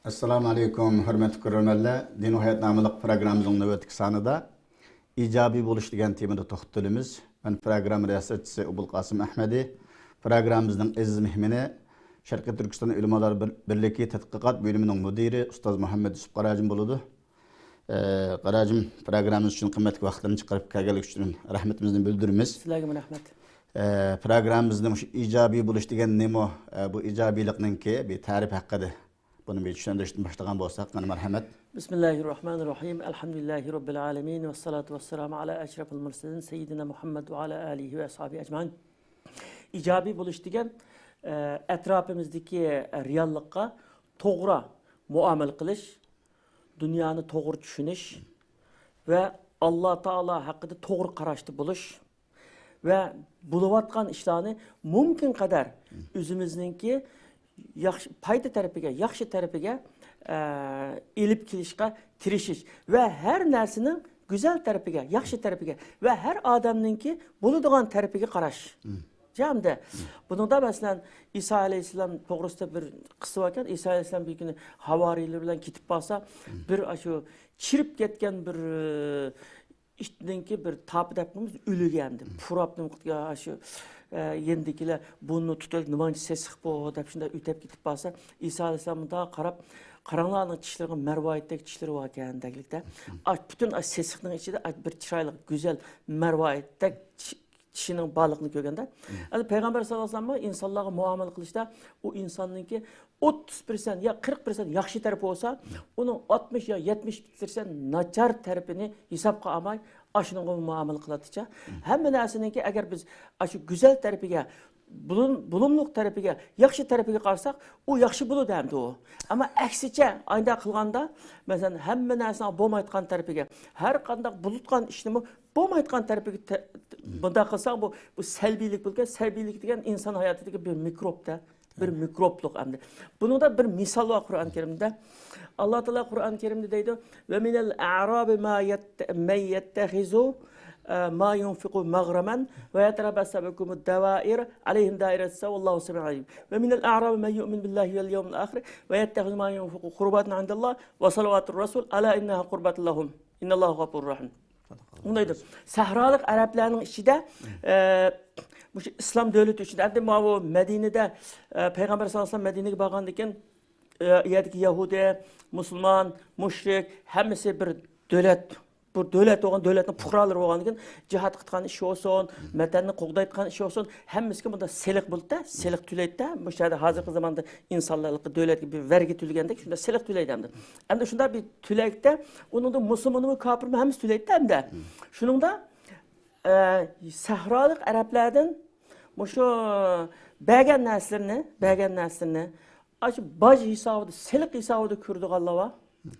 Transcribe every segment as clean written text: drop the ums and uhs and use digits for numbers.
Assalamu alaikum, hürmetli ko'ruvchilar. Din va hayot nomli programmamizning navbatdagi sonida ijobiy bo'lish degan temada to'xtalamiz. Men program riyosatchisi Ubul Qosim Ahmadi, programmamizning aziz mehmoni Sharqiy Turkiston Ulamolar birligi tadqiqot bo'limining mudiri ustoz Muhammad Yusuf Qarajim bo'ladi. Qarajim programmamiz uchun qimmatli vaqtini chiqarib kelganligi uchun rahmatimizni bildiramiz. Sizlarga rahmat. Programmamizning ijobiy bo'lish degan nima? Bu ijobiylikninki bir ta'rif haqida bunu bir tushuntirishdan boshlagan bo'lsak, qani marhamat. Bismillahirrahmanirrahim. Elhamdülillahi Rabbil alemin ve salatu ve selamu ala eşrefil murselin seyyidina Muhammed ve ala alihi ve ashabihi ecmaîn. İcabi buluş degan etrafımızdaki reallıkka to'g'ri muomala qilish, dunyoni to'g'ri tushunish ve Allah Taala haqida to'g'ri qarashda bo'lish ve bo'layotgan ishlarni mumkin qadar o'zimizningki yaxshi payda tarafiga, yaxshi tarafiga elib kelishga tirishish ve her narsaning güzel tarafiga, yaxshi tarafiga ve her odamningki bo'ladigan tarafiga qarash. Jamda buningda masalan İsa alayhissalom to'g'risida bir qissa bor ekan. İsa alayhissalom bir kuni havoriylar bilan ketib qolsa, bir shu chirib ketgan bir ishninki bir topi debmiz o'lgandi. Purabni shu yendikilar bunu tutup nimanchi sesiq bu deb shunda o'tib ketib qolsa, İsa alayhissalom da qarab qaranglarning tishlariga marvoyatdek tishlari bor ekan deglikda. Bütün sesiqning ichida bir chiroyli, go'zal marvoyatdek kişinin bağlılığını görgende. Yani Peygamber sallallahu aleyhi ve sellem insanlara muamele kılışta o insanınki 30% ya 40% yaxşı tarafı olsa onun 60 ya 70% naçar tarafını hesapka almay aşının muamele kılatıca. Hem narsınınki eğer biz aşı güzel tarafıya bulumluk tarafıga, yaxşı tarafıga qarsak, o yaxşı bulu demdi o. Ama əksiçe aynda qılğanda, mesela həmmə nərsini bolmaytqan tarafıga, hər qandaq bulutqan işlemi bolmaytqan tarafıga bunda qılsaq, bu səlbilik bulgan, səlbilik degen insan hayatındaki bir mikrop da, bir mikropluk əmdi. Bunun da bir misal var Kur'an-ı Kerim'de. Allah Teala Kur'an-ı Kerim'de deydi, ve minel a'rabi ma yettehizu ma yunfiqu maghraman ve yeterabassa bikum ad-dawair aleyhim dairetse vallahu semi'un alim. Ve minel a'rabi men yu'min billahi vel yevmil ahir ve yettehizu ma yunfiqu qurbatun indallah ve salavatur rasul ala innaha qurbatun lahum. İnnallahu gafurur rahim. Bundaydı. Sahralık Araplarının içinde bu İslam devleti içinde hem de bu Medine'de Peygamber sallallahu aleyhi ve sellem Medine'ye bağlandıyken yerdeki Yahudi, Müslüman, müşrik hemisi bir devlet. Bu devlet olan devletin pukraları olan için cihat kıtkan işi olsun, medenini qoğdaytkan işi olsun, hemmisi bunda selik buldu da, selik tüleydi de, bu şeyde hazırki zamanda insanlarlık devlet gibi vergi tüleydi, şunda selik tüleydi hem de. Hem de şunda bir tüleydi de, onun da Müslümanı kafir mi hemmisi tüleydi de hem de. Şunun da sahralık Araplardan bu şu bəgən nəslirini, bacı hesabıda, selik hesabıda kürdük Allah'a.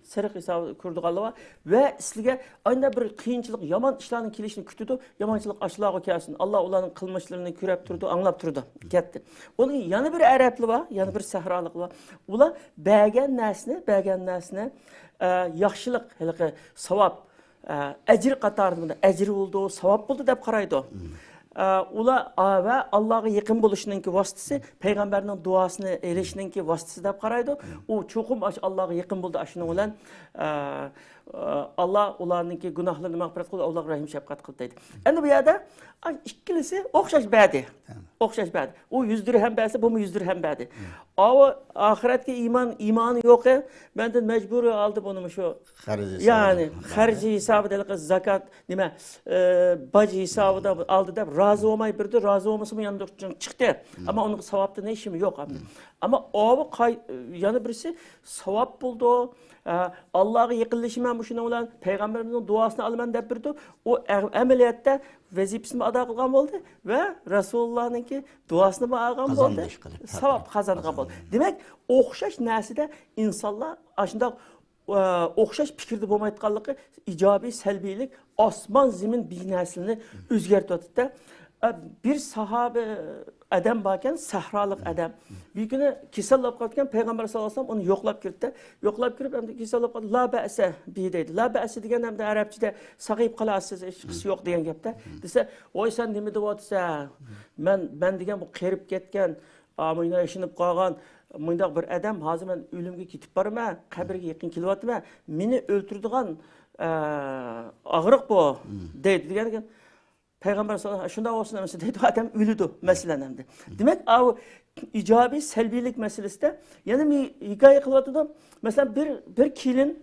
Sarık hesabı kurduk Allah'a ve sizge aynı bir kıyınçılık, yaman işlerin kilişini kütüdü, yamançılık aşılağı gelsin. Allah onların kılmışlarını kürep durdu, anlap durdu, gitti. Onun yanı bir Araplı var, yanı bir sahralık var. Ula bəgən nəsini, yaxşılık, savab, ecir qatarında, ecir oldu, savab buldu deyip qaraydı. Ula ve Allah'a yakın buluşununki vasıtası, Peygamberinin duasını eleşininki vasıtası da qaraydı. O çoxum Allah'a yakın buldu aşının olan Allah onlarınki günahlarını mağfiret kıldı, Allah rahim şefkat kıldı deydi. Yani bu yerde ikilisi okşaş bədi. Okşaş bədi. O 100 dirhem bəsi, bu mu 100 dirhem bədi. O ahiretki imanı yok ya, benden mecbur aldı bunu şu. Yani harici hesabı da zakat, nime, bacı hesabı da aldı da razı olmayı birdi, razı olması mı yanında çıktı. Ama onun savapta ne işimi yok. Ama o yanı birisi savap buldu. Allah'a yakınlaşımdan bu şuna olan Peygamberimizin duasını alman deyip birdi. O ameliyatta vazifesini ada kılgan oldu ve Resulullah'ınki duasını algan oldu. Savap kazangan oldu. Demek okşaş neside insanlar aslında okşaş fikirde bulmaydıqanlığı icabi, selbilik, osman zimin bir neslini özgertiyotdu. Bir sahabe adam varken sahralık adam. Bir günü kesellap kalırken Peygamber sallallahu aleyhi ve sellem onu yoklap girdi. Yoklap girip hem de kesellap kaldı. La ba'se bir deydi. La ba'se degen hem de Arapçada sağayıp kalasız işkisi yok diyen gapta. Dese, oy sen nemi de vatsa, ben degen bu qerip ketken amına yaşanıp qalğan mındaq bir adam hazır men ölümge ketip barma, qabrga yaqin kelyaptım, meni o'ltirdigan ağırıq bu deydi degan. Peygamber sallallahu aleyhi ve sellem şunda olsun demesi deydi adam ölüdü meselen hem de. Demek o icabi selbilik meselesi de yani bir hikaye kılatıdım. Mesela bir kilin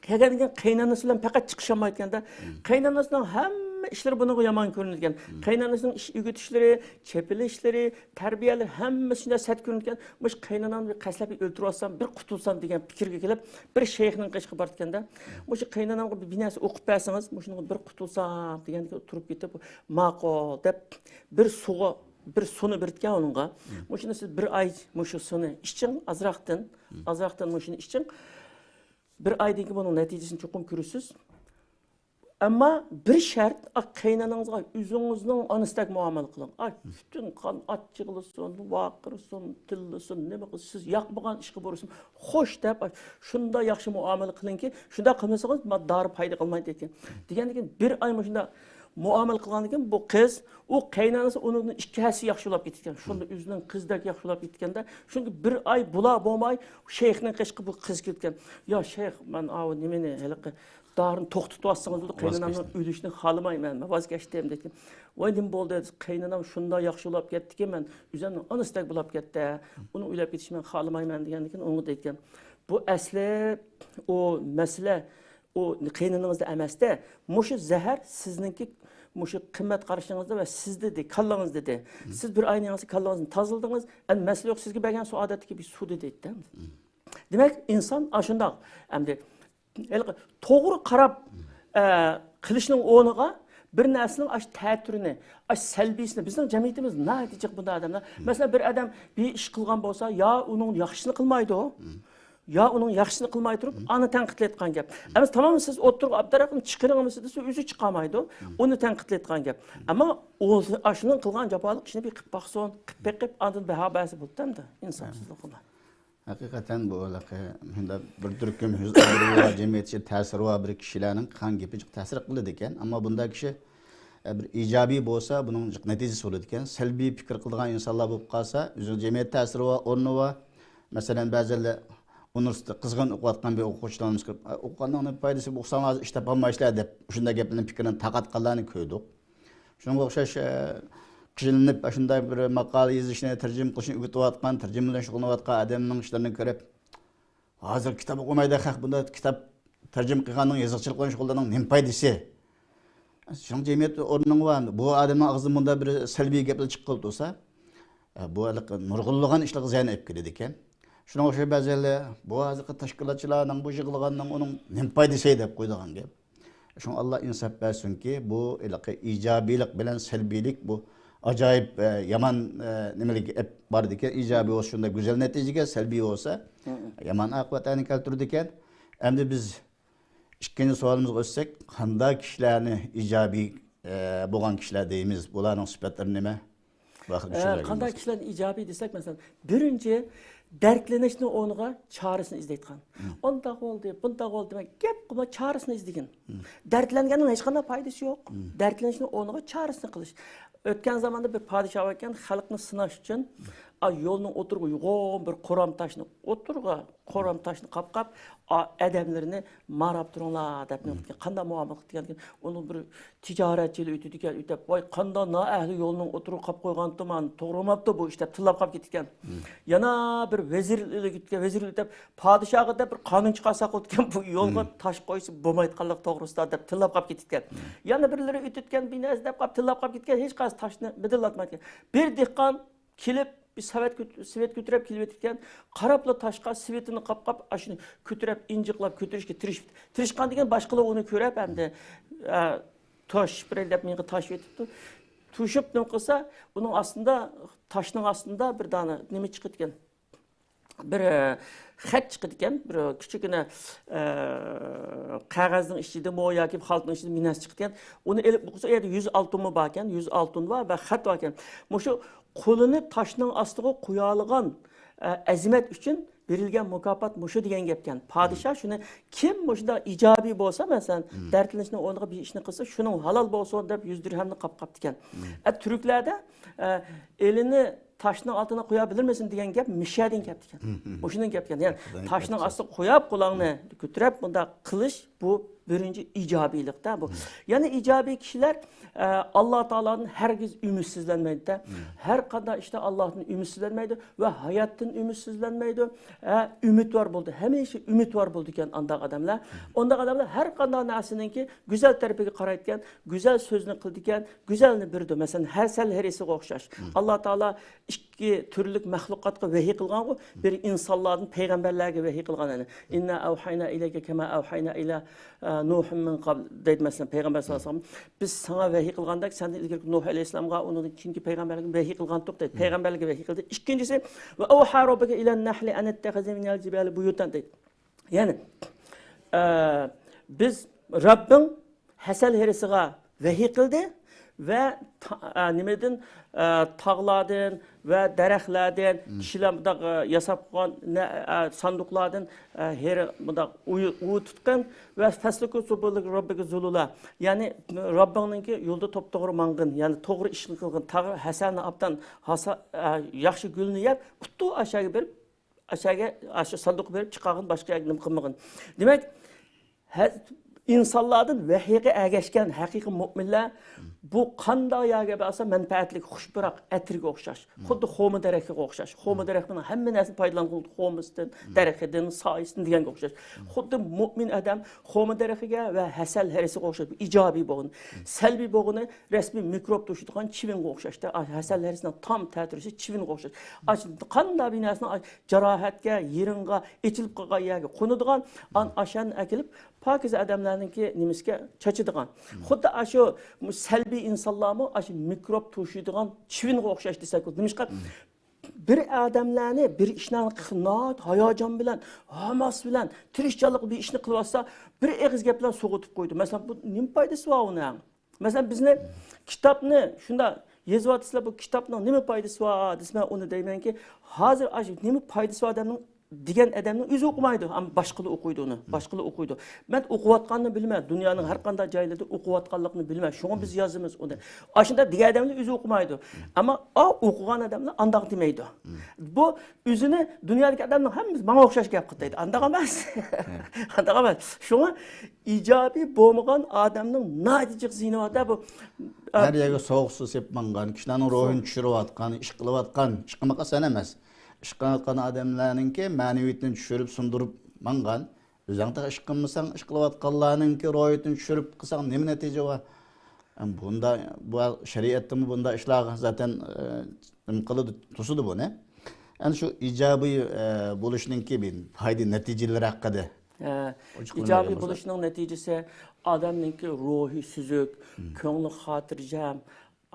Hegel'in kaynanasıyla fakat çıkışamayken kaynanasından hem işleri bunu yaman görünürken, kaynanasının iş ügütüşleri, çepili işleri, terbiyeler hemmesinde set görünürken, bu kaynanan bir kasla bir öldürüyorsam, bir kutulsam diyen fikirge gelip, bir şeyhinin kışkı bartıken de, bu kaynanan bir binası okup versanız, bu bir kutulsam diyen oturup gitip, maqol dep bir suğa, bir sonu biritken onunla, bu siz bir ay bu sonu işçin, azraqtın bu işçin, bir aydaki bunun neticesini çokum görürsüz. Ama bir şart, kaynananızga üzünüzün anıstak muamele kılın. Bütün kan açıqlısın, vakırsın, tillısın, ne bakın siz yakmagan işi borusun. Hoş deyip, şunda yaxşı muamele kılın ki, şunda kılmasanız darı payda kılmayın deyken. Degen bir ay şunda muamele kılgan degen bu kız, o kaynanası onun iki hasi yaxşı olap gitken. Şunda üzünün kızdak yaxşı olap gitkende. Çünkü bir ay bula bomay şeyhinin kışkı bu kız gitken. Ya şeyh, ben avu nemeni helakı darın toxtutup atsanız oldu, kaynanamın ölüşünü xalamayım ben, vazgeçtim dedim. Vay nim boldu, kaynanam şunda yaxşı olap getdi ki, ben üzerine anıstak bulap getdi, onu öylep getiş ben xalamayım degan, onu deyken. Bu əsli, o mesele, o kaynananızda emasda, muşu zəhər sizinki muşu qimmat qarışınızda ve sizde de, kallanız dedi. Siz bir aynanızı kallanızını tazıldınız, en mesele yok sizge bergen su adetki bir su dedi. Demek insan aşında, toğru qarab qilishning o'rniga bir narsaning aş ta'turini, aş salbiysini bizning jamiyatimiz ne edecek bu adamlar? Mesela bir adam bir iş qilgan bo'lsa, ya onun yaxshini qilmaydi o. Ya onun yaxshini qilmay turib, ani tanqidlayotgan gap. Ama tamam siz o'tirib Abdurahim chiqiramiz desa, o'zi chiqamaydi. Uni tanqidlayotgan gap. Ama o aşının qilgan jafolik ishni bir qilib baqson, qilib beqib, andin bahabasi bo'ldi-da insonsizliklar. Hakikaten bu bir türküm hüzünlü cemiyetçi tesiri var bir kişilerin kan gibi tesir kıldı eken ama bunda kişi bir icabi bolsa bunun neticesi olur eken selbi fikir kıldıgan insanlar bu kalsa üzün cemiyet tesiri var onu var mesela bazıları üniversite kızgın okuyatkan bir okuyucularımız okuyandan onun faydası bu oksanlar işte yapamazlar deyip şunda geplerin fikirinin takat kalanı köydük. Şuna okşaş kişilenip başında bir makale yazışına tercüme kılışını ügütüyatkan, tercümeyle şug'ullanayotgan adamning ishlarini ko'rib, hozir kitob o'qimaydi haq bunda kitob tercüme qilganning yozuvchilikdan shug'ullanan nima foydasi? Shung jamiyat o'rnining var. Bu adamning og'zidan bunda bir salbiy gaplar chiqib tursa, bu nurg'unlagan ishlar ziyon olib keladi ekan. Shunga o'xshab ba'zilar bu hozirgi tashkilotchilarning bu yig'ilganning uning nima foydasi deb qo'ydigan gap. Shung Allah insof bersinki, bu ijobiylik bilan salbiylik bu acayip yaman nimelik hep vardı ki icabi olsun da güzel neticeye selbi olsa yaman akıbatlarını keltirdikken hem de biz ikinci sualımıza ölsek qanday kişilerini icabi boğan kişiler deyimiz buların sıfatları neme? Qanday kişilerin icabi desek mesela birinci dertlenişini onuğa çağrısını izleytkan. Onda oldu, bunda oldu demek gep kuma çağrısını izleyin. Dertlengenin hiç qanday faydası yok. Dertlenişini onuğa çağrısını kılış. Ötken zamanda bir padişah varken halkını sınaş için yolunun oturgu yoğun bir koram taşını oturga koram taşını kap adamlarını marap durunlar dep qanday muamele qilgan onun bir ticaretçili ütüdiken ütep vay qanday na ahli yolunun oturup kap koygan tuman to'g'rimapti bu işte tillab qap ketgan. Yana bir vezirlik dep padişahga dep bir qonun chiqarsa qilgan bu yo'lga taş qo'ysa bo'lmaydiganlik to'g'risida dep tillab qap ketgan. Yana birlari ütütgan binasi dep qap tillab qap ketgan hech qaysi taşni bidillatmagan. Bir dehqon kelib bir sivet götürüp kilvetken qarapla taşqa sivetini qap aşını götürüp inciqlap götürüşke tirişkan degen başqalar onu körep hem de taş birelep meni taş etipti. Tuşup ne qilsa bunun aslında taşның aslında bir dana neme chiqib ketgan. Bir xat chiqib ketgan, bir kichikina qog'ozning ichida mo yoki xaltning ichida minas chiqib ketgan. Uni elib bo'lsa, u yerda 100 oltin bor ekan, 100 oltin bor va xat bor ekan. Shu qo'lini taşның ostiga qo'yalgan azimat uchun berilgan mukofot mushu degan gapkan. Padişah shuni kim mushunda ijobiy bo'lsa, masalan, dardlanishni o'rniga bir ishni qilsa, shuning halol bo'lsin deb 100 dirhamni qap ekan. Turklarda elini taşning altına qo'yabilir misin degan gap mishadin gap ekan. Bu shundan gap ekan. Ya'ni taşning ostiga qo'yib qo'lingni ko'tarib bunda qilish bu birinchi ijobiylikda bu. Ya'ni ijobiy kishilar Alloh taolodan hargiz ümidsizlanmaydi. Har qanday ishda Allohdan ümidsizlanmaydi va hayotdan ümidsizlanmaydi. Umidvor bo'ldi. Hamisha umidvor bo'ldi ekan undaq odamlar. Undaq odamlar har qanday narsaninki go'zal tarafiga qaraydigan, go'zal so'zni qildigan, go'zalni birdi. Masalan, hasal harisiga o'xshash. Alloh taolo ikki turlik mahluqotga vahiy qilgan-ku, bir insonlardan payg'ambarlarga vahiy qilgan. Inna awhayna ilayka kama awhayna ila Nuh'un min qabl deydi mesela Peygamber sallallahu aleyhi ve sellem. Biz sana vahiy qilgandak senden ilgari Nuh aleyhisselamga onun ikinci peygamberliğe vahiy qilgandik deydi. Peygamberliğe vahiy qildi. İkincisi ve awha rabbuka ilan nahli an ittakhadha min al-jibali buyutan deydi. Yani biz Rabbim hasal herisiga vahiy qildi ve nimeden tağlardan ve daraxtlardan kishilar bundaq yasab qo'ygan sanduqlardan her bundaq uy tutgan ve fasluku subuluk robbiga zulula. Yani Rabbiningki yo'lda to'g'ri mang'in, yani to'g'ri ishni qilgan, tag'ir hasanni abdan yaxshi gulni yeb, quttu aşağı berib, aşağı sanduq berib chiqargan boshqa nima qilmagan. Demak, insanlardan vahiga ergashgan haqiqiy mu'minlar bu qanday yerga bo'lsa manfaatli xushbiroq atirga o'xshash. Xuddi xo'ma daraxtga o'xshash. Xo'ma daraxtining hamma narsani foydalanib xo'misidan, daraxtidan, soyisidan deganga o'xshash. Xuddi mu'min odam xo'ma daraxtiga va hasal harisiga o'xshash. Ijobiy bo'lgan, salbiy bo'lgani rasmiy mikrob to'shiydigan chivinga o'xshashda. Hasal harisining tam ta'siri chivinga o'xshash. Qanday bir narsani jarohatga, yiringa, ichilib qolgan yerga qo'nadigan ashan akilib pakiz adamlarninki nimasiga chachidigan. Xuddi shu salbiy insonlarmi shu mikrob to'shiydigan chivinga o'xshash desak, nimishqa bir odamlarni bir ishni qilib, hayajon bilan, hamas bilan, tirishchilik bir ishni qilsa, bir eg'iz gap bilan so'g'itib qo'ydi. Masalan, bu nima foydasi bor uning? Masalan, bizni kitobni shunda yezyapsizlar, bu kitobning nima foydasi bor desam, uni deymanki, hozir nima foydasi bor odamning degan odamning o'zi o'qimaydi, ammo boshqalar o'qiydi uni, boshqalar o'qiydi. Men o'qiyotganini bilmayman, dunyoning har qanday joylarida o'qiyotganligini bilmayman. Shunga biz yozamiz uni. Ashunda degan odamlar o'zi o'qimaydi. Ammo o'qigan odamlar andaq demaydi. Bu o'zini dunyodagi odamning hammasi menga o'xshash gap qildi. Andaq emas. Andaq emas. Shunga ijobiy bo'lmagan odamning natijik ziynati bu her yerga sovuq suv sepib mangan, kishilarning ruhini tushirayotgan, ish qilayotgan, ish qilmoqqa san emas. İş qilgan odamlarninki ma'naviyatini tushirib sundurib mangan. O'zingda ish qilmasang, ish qilayotganlarninki ro'yatini tushirib qilsang nima natija bor? Bunda bu shariatda bunda ishlar zaten nima qiladi, tusidi buni. Yani şu ijobiy bo'lishninki bir foyda natijalari haqida. İjobiy bo'lishning natijasi odamninki ruhi suzuk, ko'ngli xotirjam,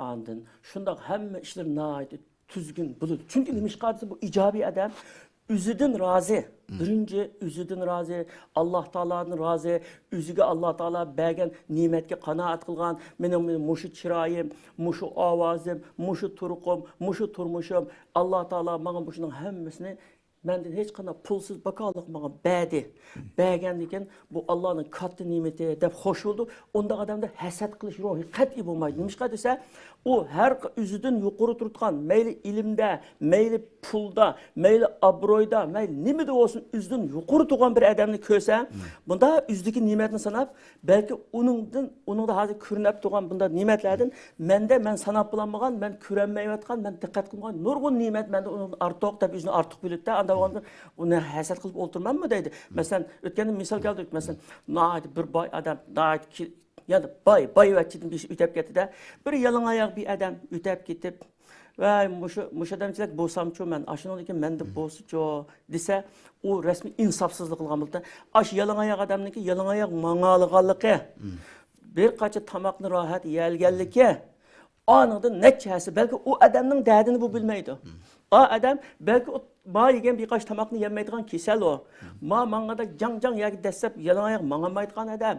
andin shundoq hamma ishlar noyat tuzgun bo'ladi. Chunki nimishqasi bu ijobiy odam o'zidan rozi. Birinchi o'zidan rozi, Alloh taoladan rozi, o'ziga Alloh taolo bergan ne'matga qanoat qilgan, mening mushu chiroyim, mushu ovozim, mushu turqim, mushu turmushim, Alloh taolo menga buning hammasini menden hech qanday pulsiz bakolik menga berdi. Bergan ekan, bu Allohning katta ne'mati deb xo'sh bo'ldi. Unda odamda hasad qilish ruhi qat'iy bo'lmaydi. Nimishqa desa, u har o'zidan yuqori turgan, mayli ilmda, mayli pulda, mayli obro'yda, mayli nimada bo'lsin, o'zidan yuqori turgan bir odamni ko'rsa, bunda o'zidagi ne'matni sanab, balki uningda hozir ko'rinib turgan bunda ne'matlardan men sanab bilolmagan, men ko'rolmayotgan, men diqqat qilmagan nurg'un ne'mat menda undan ortiq deb o'zini ortiq bilibdi. Uni hasad qilib o'ltirmanmi deydi. Masalan, o'tganda misol keldik. Masalan, bir boy odam, yani boyvachchidan bir o'tib ketdi-da, bir yalang oyoq bir odam o'tib ketib, "Voy, mushu odamchilar bo'lsamchi, men ashundan ekan menda bo'lsichu" desa, u rasmiy insofsizlik qilgan bo'ldi. Ash yalang oyoq odamniki yalang oyoq mang'alganligi, bir qancha tomoqni rohat yeyolganligi, aniqdan nechasi, balki u odamning dardini bu bilmaydi. O adam belki ma yegan bir qaç tamoqni yemaydigan kesel o. Mangada jang yoki dastlab yalang oyoq mangamaydigan odam.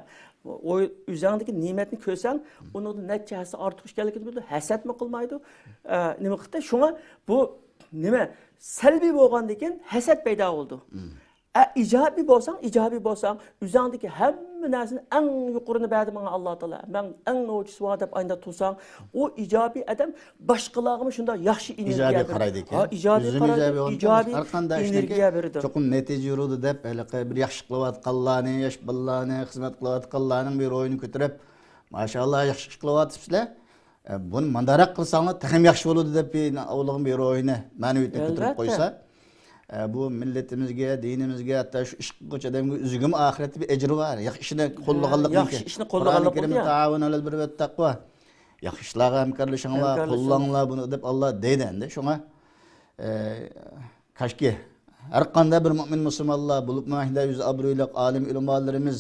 O o'zingdagi ne'matni ko'rsang, uning natijasi ortiq ekanligini biladi. Hasadmi qilmaydi? Nima qildi? Shunga bu nima salbiy bo'lgandan keyin hasad paydo bo'ldi. Ijobiy bo'lsang, o'zingdagi hamma Hamma narsani eng yuqorini berdi menga Alloh taolo. Men eng nochisi va deb ayda tursang, o ijobiy adam boshqalarga shunda yaxshi energiya ijobiy qaraydi ekan. Ha, ijobiy qaraydi, ijobiy har qanday energiya beradi. Cho'qim natija yurudi deb, bir yaxshi qilayotganlarni, yosh bolalarni, xizmat qilayotganlarning bir o'yini ko'tarib, maşallah yaxshi qilyapsizlar. Buni mandarak qilsanglar, texim yaxshi bo'ladi deb avlog'im bir o'yini ma'naviyatni ko'tarib qo'ysa, bu milletimizge, dinimizge, hatta şu iş qiluvchi odamga üzgüm oxiratda bir ejri var. Yaxshi ishni qo'llaganlik. Yaxshi ishni qo'llaganlik. Qur'oni ta'avun alal birri va taqvo. Yaxshi ishlarga hamkorlashinglar, qo'llanglar buni deb Alloh deydi endi. Shunga kashki har qanday bir mo'min musulmonlar bo'lib mahda yüz abro'yliq alim ulamolarimiz,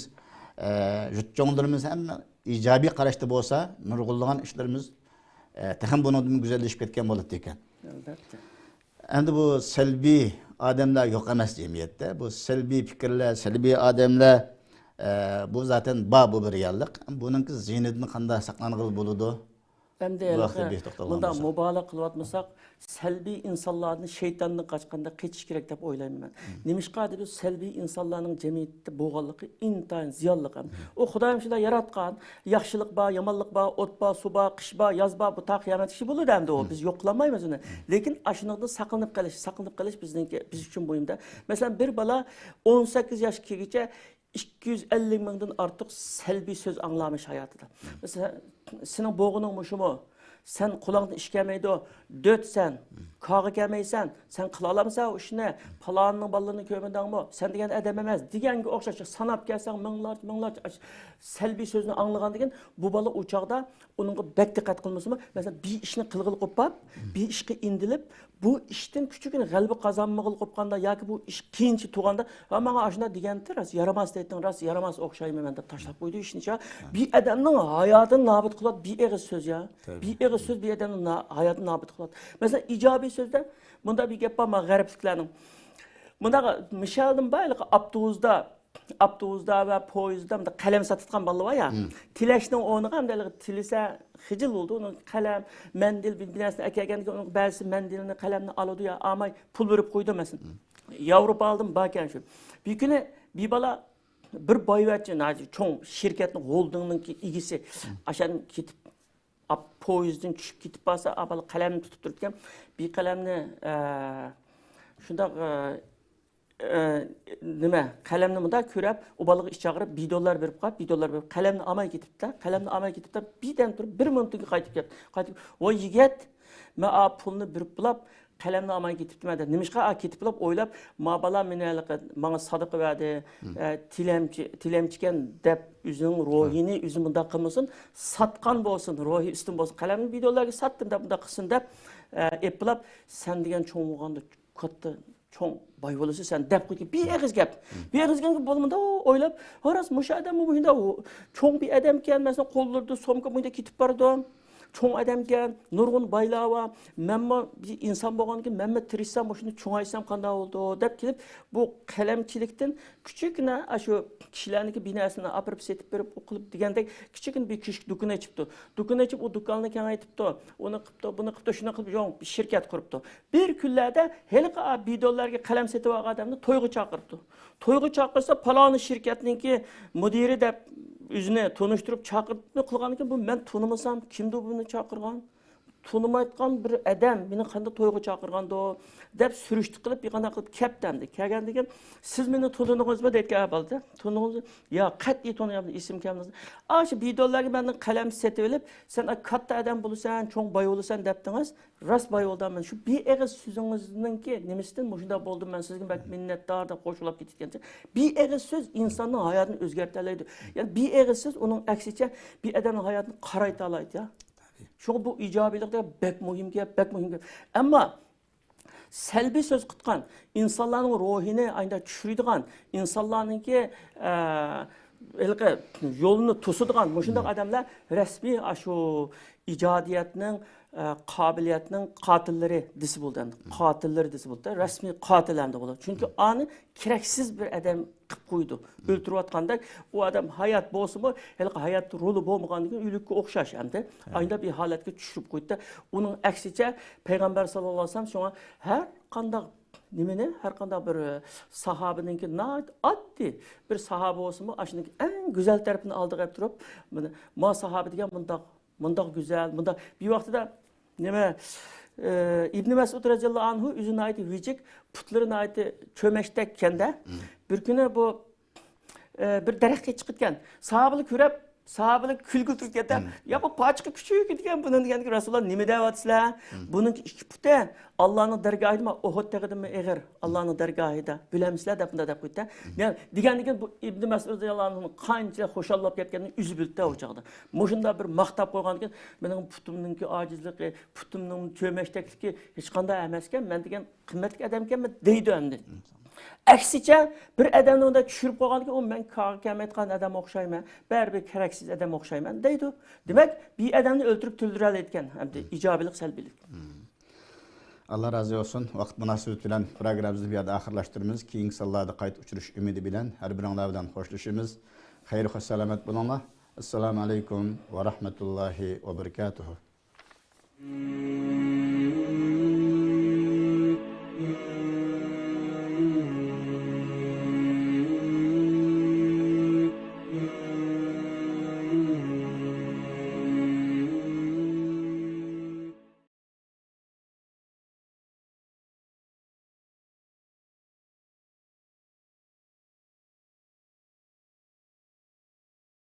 jutjonlarimiz hamma ijobiy qarashda bo'lsa, nurg'unlagan ishlarimiz texim bundan güzellashib ketgan bo'ladi ekan. Albatta. Endi bu salbiy odamlar yo'q emas jamiyatda. Bu salbiy fikrlar, salbiy odamlar bu zaten bu bir reallik. Buningki ziynatini qanday saqlanib bo'ladi? Endi bunda mubolag'a qilyapmasak, salbiy insonlarni shaytondan qochganda qechish kerak deb o'ylayman men. Nimishqa deb salbiy insonlarning jamiyatda bo'lganligi intayin ziyonli. U Xudoyim shunday yaratgan, yaxshilik bor, yomonlik bor, o't bor, suv bor, qish bor, yoz bor, bu ta qiyomat ishi bo'ladi endi u. Biz yo'qlamaymiz uni. Lekin ashundan saqlanib qolish biz uchun muhimda. Masalan, bir bola 18 yoshgacha 250 mingdan ortiq salbiy so'z anglamış hayotida. Mesela senin bo'g'uning mushumu, sen qulog'ingdan ish kelmaydi, dötsen, qog'i kelmaysan, sen qila olamsan o ishni, palonning bolalarini ko'rmadingmi? Sen degan odam emas, deganga o'xshash sanab kelsan minglar salbiy so'zni anglagan degan bu bola u chog'da uningga bak diqqat qilmasmi? Mesela bir ishni qilg'il qo'pab, bir ishga indilib, bu ishdan kuchugina g'alaba qozonmag'il qo'pganda yoki bu ish keyinchi tug'anda, ha menga ashuna degandir, yaramas deyting, yaramas o'xshayman deb tashlab qo'ydi ishnicha. Bir odamning hayotini nobud qiladi bir og'iz so'z ya. Bir og'iz so'z bir odamning hayotini nobud qiladi. Mesela ijobiy so'zda bunda bir gap bor g'arbliklarning. Bunda Michel'dan bayliq avtobusda va poyezdda qalam satayotgan bolalar var ya. Tilashning o'rniga ham tilisa xijil bo'ldi. Uni qalam, mendil bilmasdan akagandan uni ba'zi mendilni qalamni oladi ya, amay pul berib qo'ydi masin. Yevropa aldım bakan shu. Bir kuni bir bola bir boyvachchi, cho'ng shirkatning holdingning egisi ashan ketib poyezddan tushib ketib bo'lsa, abal qalamni tutib turgan, bir qalamni shunda nima qalamni bunda ko'rib, u bolaga ish chaqirib $1 berib qo'yib, $1 berib qalamni olmay ketibdi, birdan turib 1 minutga qaytib keldi. Voy yigit, men pulni berib bulab, qalamni olmay ketibdi dedi. Nimishqa ketib bulab o'ylab, ma bola menga sadaqa berdi, tilamchikan deb o'zining ruhini o'zi bunda qilmasin, satqan bo'lsin, ruhi ustin bo'lsin. Qalamni $1 ga satdim deb bunda qilsin deb eplab, sen degan cho'ng bo'lganda katta cho'ng boy bo'lsa sen deb qo'yib bir og'iz gap. Bir og'iz gap bo'lmada o'ylab, "Xo'ras, musha odam bu bunda cho'ng bir odam ekan, masalan, qo'llarida so'mka bunda ketib bordi. Cho'ng odam ekan, nurg'un boylava, menma bir inson bo'lganki, menma tirishsam, shuni cho'ngaysam qanday bo'ldi?" deb kelib, bu qalamchilikdan kichikna shu kishilarniki binasini olib setib berib o'qilib degandek kichikna bir kichik do'kon ochibdi. Do'kon ochib, u do'konni kengaytibdi. Uni qilibdi, buni qilibdi, shuni qilib, yo'q, bir shirkat quribdi. Bir kunlarda haliqa $1 ga qalam setib olgan odamni to'yga chaqiribdi. To'yga chaqirsa, paloni shirkatningki mudiri deb o'zini tanishtirib chaqirib qilganikin, bu men tanimasam, kimdi buni chaqirgan? Tanimayotgan bir odam meni qanday to'yga chaqirgandi deb surishti qilib, bir qanday qilib kaptandi. Kelgandigan, siz meni tanidingizmi deydi bo'ldi. Tanidingiz? Yo, qat'iy taniyapman, ism kamni. Shu $1 ga mendan qalam setib olib, sen katta odam bo'lsan, cho'ng boy bo'lsan debdingiz. Rost boy bo'ldim. Shu bir og'iz so'zingizningki nimasidan shunda bo'ldim, men sizga bak minnatdor deb qo'shilib ketgancha. Bir og'iz so'z insonning hayotini o'zgartiradi. Ya'ni bir og'iz so'z uning aksicha bir odamning hayotini qarayta oladi ya. Şu bu icabiylikte bek muhim gap. Ama selbi söz qutqan, insanların ruhini ayda tushiradigan, insanlarninki yolunu to'sadigan mushundaq odamlar rasmiy shu ijodiyatning qobiliyatning qotillari desi bo'ldi. Qotillari desi bo'ldi. Rasmiy qotil ham bo'ladi. Chunki ani keraksiz bir odam qilib qo'ydi. O'ltirayotganda u odam hayot bo'lsa-mu, hayot roli bo'lmagandan o'likka o'xshash endi. Ayda bir holatga tushirib qo'ydi. Uning aksicha payg'ambar sollallohu alayhi vasallam shunga har qanday nimeni her qanday bir sahabeninki addi bir sahabe olsun mu aşındaki en güzel tarafını aldı qilib turib ma sahabe degan mundaq güzel mundaq bir vaqtida nima İbn Mesud radhiyallahu anhu üzüne ait vijik putlarına ait çömeştekkende bir günü bu bir daraxtga chiqib ketgan sahabalar ko'rib sahabalar kulgil turib ketdi ya bu pachiqi kuchuk degan buni deganki rasululloh nima deyapsizlar buniki ikki puti Allohning dargohida Uhud tag'idimi eg'ir Allohning dargohida bilamsizlar deb bunday deb qo'ydi yani degan bu İbn Mesud radhiyallahu anhu qancha xo'shallab ketganini o'zi bildi o chog'da mushunda bir maqtab qo'ygan ekan mening putimninki ojizligi putimning cho'mashdakligi hech qanday emas ekan men degan qimmatli odam ekanman deydi endi Aksice bir adamın da düşürüp koygan ki o ben kâmetkan adam okşayman, bir keraksiz adam okşayman deydi. Demek bir adamı öldürüp tüldürel etken hem de icabilik selbilik. Allah razı olsun. Vaqt münasebet bilen programımızı bir yerde ahırlaştırmamız. Keyingi sallarda kayıt uçuruş ümidi bilen her birinlerden hoşlaşımız. Hayır hoş selamet bulunla. Esselamu aleyküm ve rahmetullahi ve berekatuhu.